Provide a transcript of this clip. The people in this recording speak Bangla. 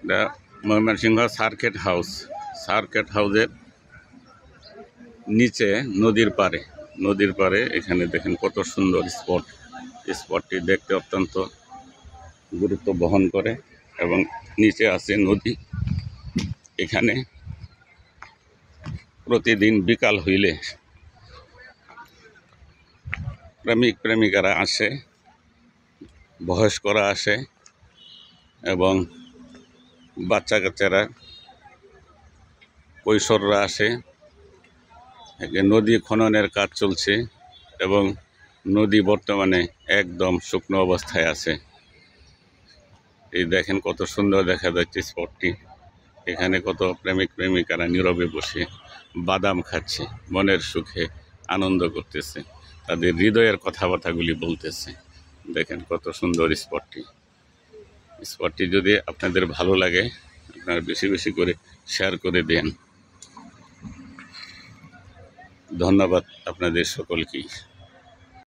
দ্য ময়মনসিংহ সার্কিট হাউসের নিচে নদীর পাড়ে এখানে দেখেন কত সুন্দর স্পটটি দেখতে অত্যন্ত গুরুত্ব বহন করে এবং নিচে আছে নদী। এখানে প্রতিদিন বিকাল হইলে প্রেমিকারা আসে, বয়স্করা আসে এবং বাচ্চা কাচ্চারা, কৈশোররা আসে। নদী খননের কাজ চলছে এবং নদী বর্তমানে একদম শুকনো অবস্থায় আছে। এই দেখেন কত সুন্দর দেখা যাচ্ছে স্পটটি। এখানে কত প্রেমিকারা নীরবে বসে বাদাম খাচ্ছে, মনের সুখে আনন্দ করতেছে, তাদের হৃদয়ের কথাবার্তাগুলি বলতেছে। দেখেন কত সুন্দর স্পটটি যদি আপনাদের ভালো লাগে আপনারা বেশি বেশি করে শেয়ার করে দেন। ধন্যবাদ আপনাদের সকলকেই।